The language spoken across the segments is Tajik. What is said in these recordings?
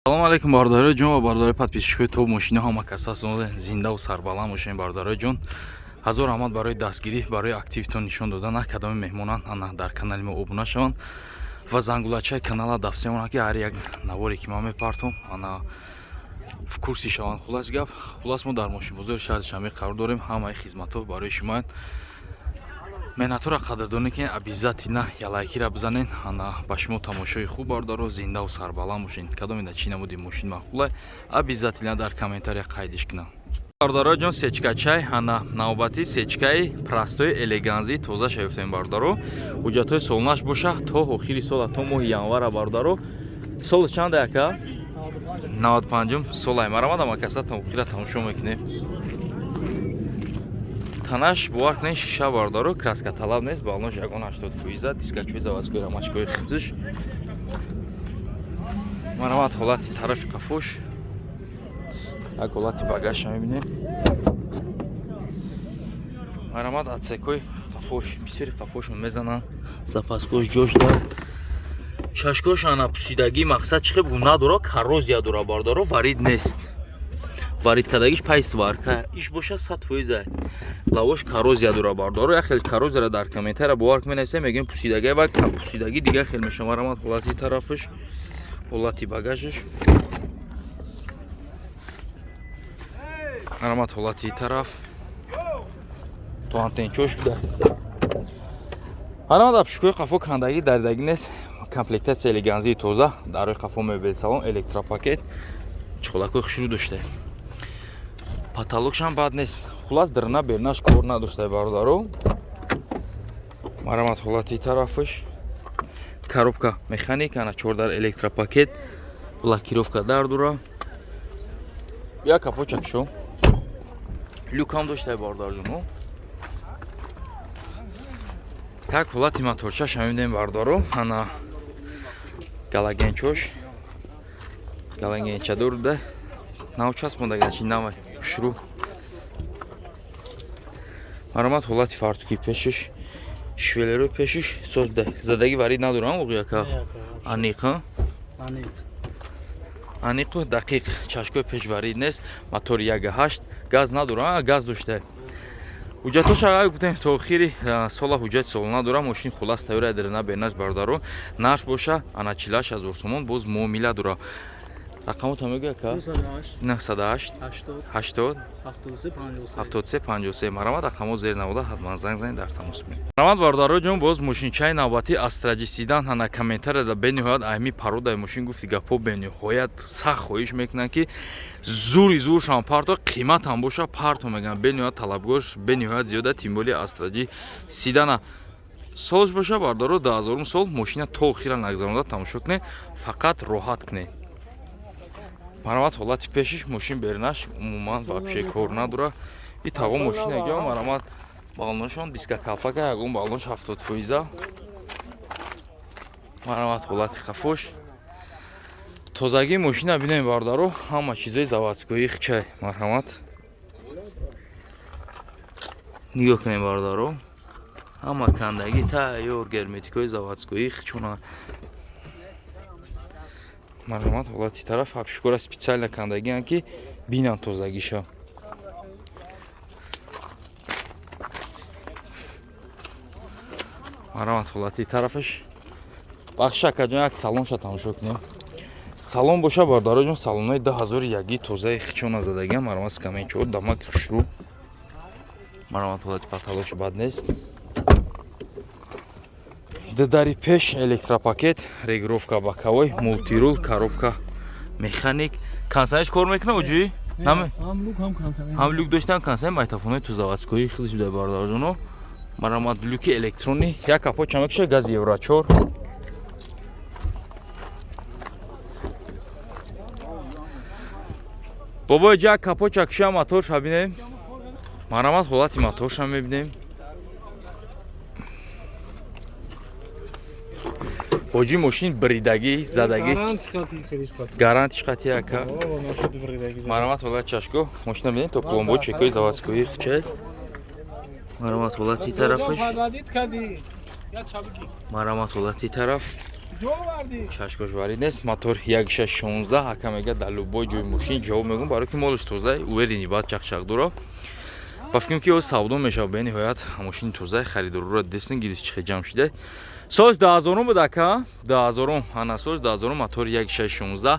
Салом алейкум бардорҳои ҷон ва бардорҳои подписчикои то мошина ҳама касасон зиндаву сарбаланд бошен. Бардорҳои ҷон, ҳазор раҳмат барои дастгирӣ, барои активитон нишон додан. Кадоми меҳмонан ана дар канали мо обуна шаванд ва зангулачаи канала давсемона ки ҳар як наворе ки ман мепартом ана в курси шаванд. Хулас мо дар мошинбозори шаҳри Шамӣ қарор дорем. Ҳамаи хизматҳо барои шумоянд. Менатора қадрдонӣ ки обязательно ялайкира бизанен. Ана ба шумо тамошои хуб бардоро зиндаву сарбаланд бошен. Кадоми да чӣ намуди мошин мақбулай, обязательно дар комментария қайдиш кунам. Бардоро ҷон, сечкачай ана навбати сечкаи прастои элеганзи тоза шавифтем бардоро. ҳуҷҷатҳои солнаш боша то охири сола, то моҳи январа бардоро. Соли чанд яка? 95 солай. Марамада макасатан охира тамошо мекунем. Танаш бовар кунед шиша бардоро, краска талаб нест, балнош ягон 80%, дискачои заводской рамачкои хизиш. Марамад ҳолати тарафи қафош. Як ҳолати багажа мебинем. Марамад атсекои қафош, бисёри қафошон мезананд. Запаскош ҷош дар. Шашкош ана пусидагӣ мақсад чӣ хеб надора, коррозия дора бардоро, варид нест. Варид кардагиш пай сварка иш боша 100%. Лавош коррозия дора бардоро. Я хел коррозияра дар комментария бовар менависем, мегӯем пусидаги ва пусидаги дига хел меша. Марамад ҳолати тарафиш, ҳолати багажиш. Марамад ҳолати тараф. То антенчош буда. Марамад апшикои қафо кандаги даридаги нест. Комплектация элеганзи тоза, дарои қафо мебел салон, электропакет. Чиқолакои хушрӯ дошта. Потолокшам бад нест. Хулас дирна бернаш кор надошта бардоро. Марамад ҳолати тарафиш. Коробка механика на 4 дар электропакет. Блокировка дар дура. Я капочак шо. Люкам дошта бардор ҷуно. Як ҳолати моторча шамидем бардоро. Ана галагенчош. Галагенча дурда. Навчас мондаги чи навай хушрӯ. Марамад ҳолати фартуки пешиш, швелерои пешиш созда. Задаги варид надорам воқеяка. Аниқа. Аниқу дақиқ. Чашкои пеш варид нест. Мотори 1.8. Газ надорам, газ дошта. ҳуҷҷатош агар гуфтем то охири сола ҳуҷҷати сол надорам. Мошин хулас тавира дирна бернаш бардаро. Нарх боша ана 48000 сомон боз муомила дора. Рақамота мегӯ яка? 98 80 73 53. Марамад рақамо зер навода ҳатман занг занед дар тамос меёед. Марамад бардаро ҷон, боз мошинчаи навбати Astra Sedan ана комментарияда бениҳоят айми пародаи мошин гуфти гапо бениҳоят сахт хоҳиш мекунанд ки зури зуршан парто қиматам боша парто мегӯянд. Бениҳоят талабгош бениҳоят зиёда, тим более Astra Sedan солш боша бардаро 2000 сол мошина то охира нагзаронида тамошо кунед, фақат роҳат кунед. Марамад ҳолати пешиш мошин бернаш умуман вообще кор надора. И таго мошина ҷо марамад балношон диска калпака ягон балнош 70%. Марамад ҳолати қафош. Тозаги мошина бинем бардаро, ҳама чизои заводскои хичай. Марҳамат. Нигоҳ кунем бардаро. Ҳама кандаги тайёр герметикои заводскои хичона. Марҳамат ҳолати тараф апшикора специально кандагиан ки бинан тозагиша. Марҳамат ҳолати тарафаш. Бахшака ҷон як салонша тамошо кунем. Салон боша бардаро ҷон, салонҳои 2001 тозаи хичона задагиан. Марҳамат скаменчор дамак хушрӯ. Марҳамат ҳолати потолокш бад нест. Дедари пеш электропакет, регировка боковой, мултирул, коробка механик. Консонеш кор мекуна уҷи? Ҳам люк доштан консонеш майтафонои ту заводскои хилиш буда бардар ҷоно. Марамад люки электрони, як капо чамекша газ евро 4. Бобо як капо чакша моторша бинем. Марамад ҳолати моторша мебинем. Боҷи мошин бридаги, задаги. Гарантиш қати яка. Марамад ҳолати чашко. Мошина бинем то пломбо чекои заводскои хичай. Марамад ҳолати тарафиш. Марамад ҳолати тараф. чашкош варид нест. Мотор 1.616 ҳака мега дар любой ҷои мошин ҷавоб мегӯм, барои ки молиш тоза уверини баъд чақчақдуро ба фикрем ки савдо мешава. Бениҳоят мошини тозаи харидорро дестин гидис чихе ҷамъ шида. Соз 2000 буд ака, 2000 ана соз 2000 мотор 1.616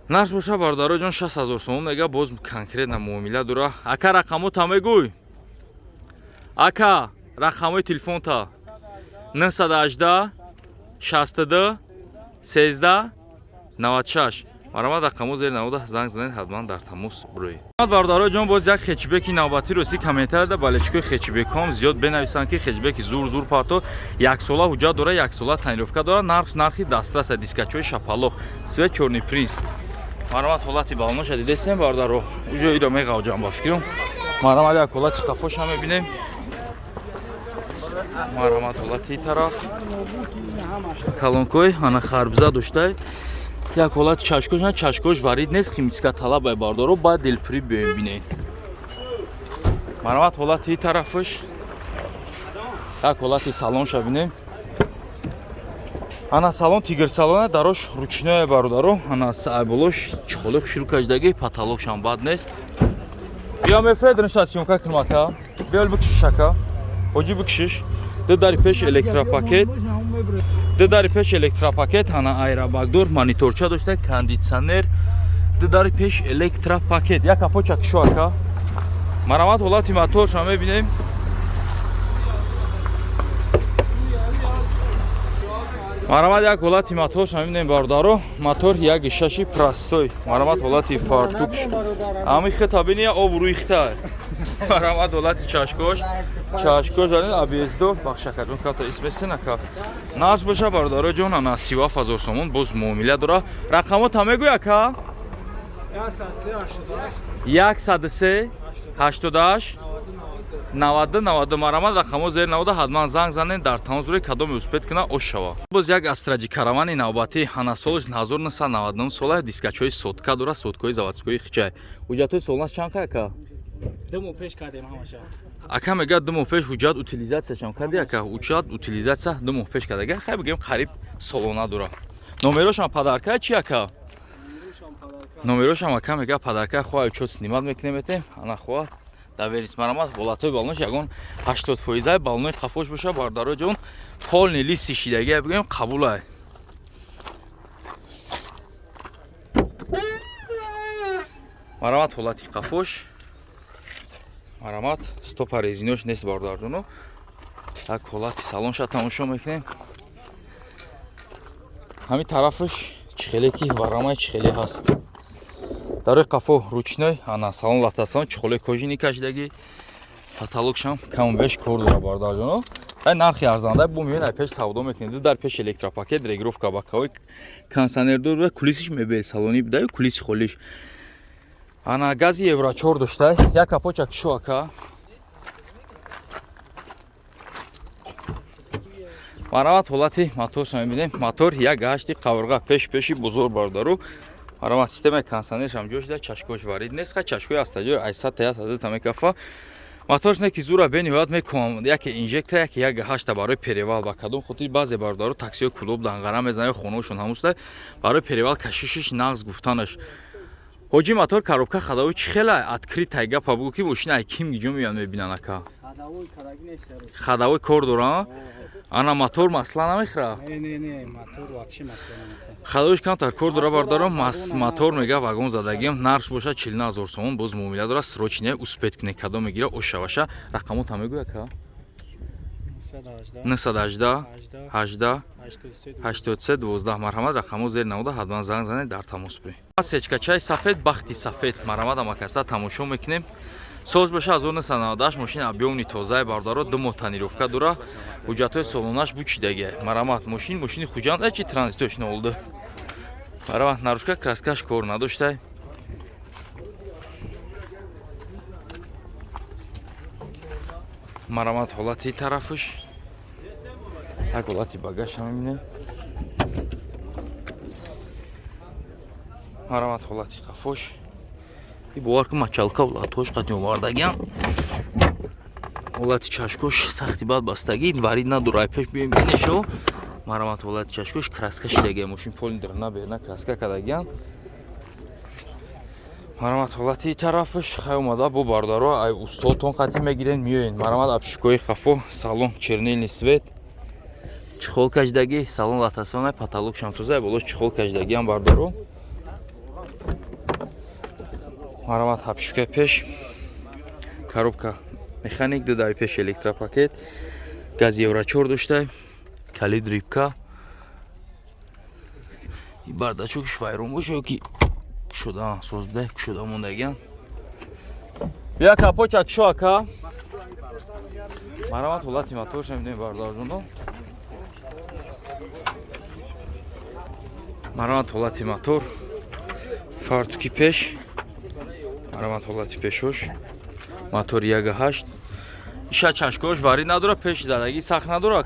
нарх боша бародаро ҷон 6000 сомон мега. боз конкретна муомила дура. Ака рақамота мегӯй, ака рақамои телефонта 918 62 13 96. марҳамат, рақамо зери 90 занг занед, ҳатман дар тамос бурӯед. Бародаро ҷон боз як хечбеки навбатӣ рости комментарияда балечкои хечбеком зиёд бенависанд ки хечбеки зур пато 1 сола ҳуҷҷат дора, 1 сола таънировка дора, нархи дастраса, дискачои шапалох, свет чорни принс. марҳамат, ҳолати балноша дидесем бародаро уҷо иро меғавҷам ба фикрам. марҳамат, як ҳолати қафоша мебинем. марҳамат, ҳолати тараф калонкой ана харбза доштай. як ҳолати чашкош, чашкош варид нест, химическа талаба бардаро ба делпри биёем бинем. марҳамат, ҳолати тарафаш як ҳолати салонша бинем. ана салон тигр салона дарош ручное бардаро, ана сайболош чихоли хушру каждаги потолокшам бад нест. бия мефед ништа сёмка кирмака биёл бикшишака ҳоҷи бикшиш дари пеш электропакет, дари пеш электропакет, ана айрабагдор мониторча дошта, кондитсионер, дари пеш электропакет. Як капоча кишу ака. марҳамат, ҳолати моторша мебинем. марҳамат, як ҳолати моторша мебинем бародаро. мотор 1.6 простой. марҳамат, ҳолати фартукш. ами хитабини об рӯихта. марҳамат, ҳолати чашкош. чашкош дар объездо бахшакаҷон ката исмесенака. нарх боша бародаро ҷон ана 37000 сомон, боз муомила дора. рақамота мегӯй ака? 103 88 90 90. марҳамат, рақамо зери 90 ҳатман занг занед, дар тамос буред, кадоми успед кина ош шава. боз як астраҷи каравани навбатӣ ана солиш 1999 сола, дискачои сотка дора, соткои заводскои хичай. ҳуҷҷатои солнаш чанд ака? Демо пеш кардем ҳамаша. Ака мега 2 моҳ пеш ҳуҷҷат утилизатсия чам карди ака? ҳуҷҷат утилизатсия 2 моҳ пеш карда. Хай бигем қариб солона дура. Номерошам падарка чи ака? Номерошам ака мега падарка хоҳа учёт снимат мекунем метем. Ана хоҳа даверис. марҳамат, болатои балнош ягон 80% балнои қафош боша бардаро ҷон. полни листи шидаги бигем қабулай. марҳамат, ҳолати қафош. марҳамат, стопа резинош нест бардарҷоно. як ҳолати салонша тамошо мекунем. ҳамин тарафаш чихелеки варамаи чихеле ҳаст. дарои қафо ручной, ана салон латасон, чихоле кожини кашдаги. потолокшам каму беш кор дора бардарҷоно. ай нархи арзанда бу меён ай пеш савдо мекунем. дар пеш электропакет, регировка бакаҳои кондитсионер дора, кулисиш мебел салони бидаю, кулиси холиш. ана гази евро 4 доштай. як капоча кишу ака. марҳамат, ҳолати моторша мебинем. мотор 1.8 қаврға пеши бузург бардару. марҳамат, системаи кондитсионершам ҷо шуда, чашкош варид нест, чашкои астаҷор айсата ҳадата мекафа. моторш не ки зура бениҳоят мекунам. яке инжектор, яке 1.8 барои перевал ба кадом хотир баъзе бардару таксиҳои клуб данғара мезанад, хонаҳошон ҳамусда барои перевал кашишиш нағз гуфтанаш. ҳоҷи мотор коробка хадавои чи хела откритая гапа бугу ки мошина ай ким гиҷо меян мебинан ака? хадавои кор дора? ана мотор масъала намехӯра? Не, мотор вообще масъала намехӯра. хадавоиш камтар кор дора бардаро. мотор мега вагон задагиам, нарх боша 40000 сомон, боз муомила дора, срочне успед куне, кадом мегира ошаваша. рақамота мегӯй ака? 918 18 83 12. марҳамат, рақамо зери 90 ҳатман занг занед, дар тамос буред. сечкачаи сафед, бахти сафед. марҳамат, амакаста тамошо мекунем. соз боша 1998 мошина объёмни тозаи бардаро, 2 моҳ таънировка дора, ҳуҷҷатои солонаш бучидаги. марҳамат, мошини хуҷанда чи транзитош нолда. марҳамат, нарушка краскаш кор надоштай. марҳамат, ҳолати тарафаш як ҳолати багажша мебинем. марҳамат, ҳолати қафош. и бовар ки мачалка улатош қадим овардагиам. ҳолати чашкош сахти бад бастагӣ варид надора. ай пеш биёем бинешо. марҳамат ҳолати чашкош краска шидагия мошин поли дрна берна краска кадагиян марҳамат ҳолати тарафаш хай омада бо бардаро ай устодтон қатъи мегирен миёен марҳамат обшивкои қафо салон чернильный свет чихол кашдаги салон латационай потолок шамтузай болош чихол кашдагиам бардаро марҳамат обшивкаи пеш коробка механик дудари пеш электропакет газ евро 4 доштай калид рибка и бардачокиш вайрон бошо ки кушода созда кушода мондагиян бия капоча кишо ака марҳамат ҳолати мотор шамидем бардарҷоно марҳамат ҳолати мотор фартуки пеш марҳамат ҳолати пешош мотор 1.8 иша чашкош варид надора пеш задаги сахт надора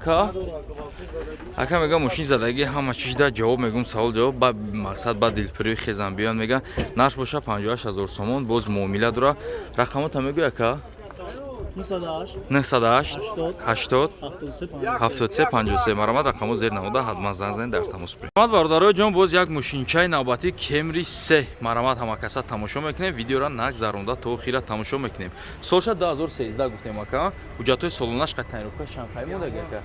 ака мега мошин задаги ҳама чиз да ҷавоб мегум савол ҷавоб ба мақсад ба дилпири хезам биён мега нарх боша 58 000 сомон боз муомила дора рақамота мегӯй ака 98 80 73 53 марҳамат рақамо зер намуда ҳатман занг занед дар тамос биред марҳамат бародарои ҷон боз як мошинчаи навбатӣ Camry 3 марҳамат ҳамакаса тамошо мекунем видеора нагзаронда то охира тамошо мекунем солша 2013 гуфтем ака ҳуҷҷатҳои солонаш қа таъинровка чанд модага ака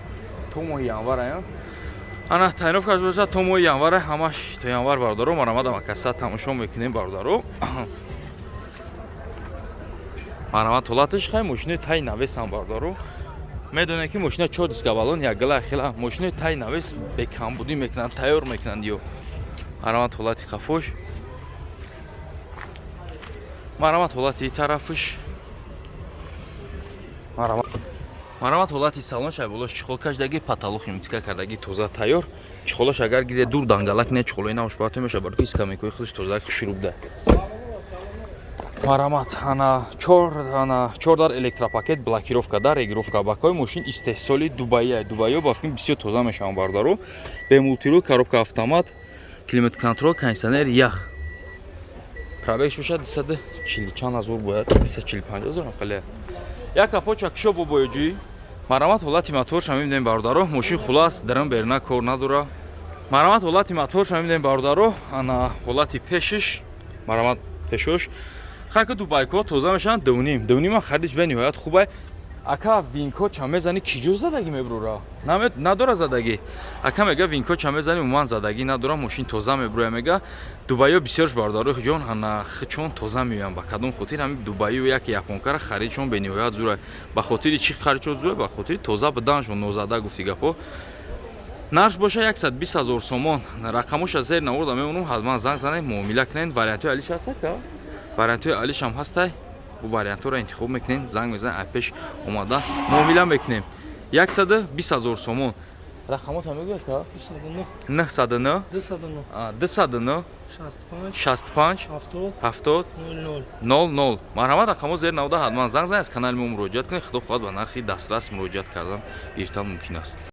то моҳи январ ая ана таъинровкаш боша то моҳи январ ҳамаш то январ бародаро марҳамат ҳамакаса тамошо мекунем бародаро марҳамат ҳолаташ хай мошинои тай навесам бардаро медонем ки мошина 4 диска балон як гала хела мошинои тай навес бекамбудӣ мекунанд тайёр мекунанд ё марҳамат ҳолати қафош марҳамат ҳолати тарафаш марҳамат ҳолати салон шайболош чихол кашдаги потолок имтика кардаги тоза тайёр чихолош агар гире дур дангалак не чихолои навш баъд меша барки скамейкои худаш тоза шурубда марҳамат ана 4 дар электропакет блокировка дар регировка бакои мошин истеҳсоли дубайя дубайё ба фикр бисёр тоза мешаванд бардаро бе мултирул коробка автомат климат контрол кондитсионер ях пробегш боша 240 чанд ҳазор бояд 245 ҳазор хеле як капоча кишо бо боёҷӯӣ марҳамат ҳолати моторша мебинем бардаро мошин хулас драм берна кор надора марҳамат ҳолати моторша мебинем бардаро ана ҳолати пешиш марҳамат пешош хака дубайко тоза мешаванд дуним харидиш бениҳоят хубай ака винко ча мезани киҷур задаги мебрура надора задаги ака мега винко ча мезани умуман задаги надора мошин тоза мебруя мега дубайо бисёрш бардаро ҷон ана чон тоза меоям ба кадом хотир ҳами дубайо як японкара харидшон бениҳоят зура ба хотири чи харидшон зура ба хотири тоза буданшон нозада гуфти гапо нарш боша 120 000 сомон рақамоша зер навурда мемонам ҳатман занг занед муомила кунед вариантои алиш ҳаст ака вариантои алиш ҳам ҳастай бу вариантҳоро интихоб мекунем занг мезанем апеш омада муомила мекунем 120 000 сомон рақамота мегӯй ака 909 209 65 70 00 марҳамат рақамо зер навуда ҳатман занг занед аз канали мо муроҷиат кунед худо хоҳад ба нархи дастрас муроҷиат кардан гирифтан мумкин аст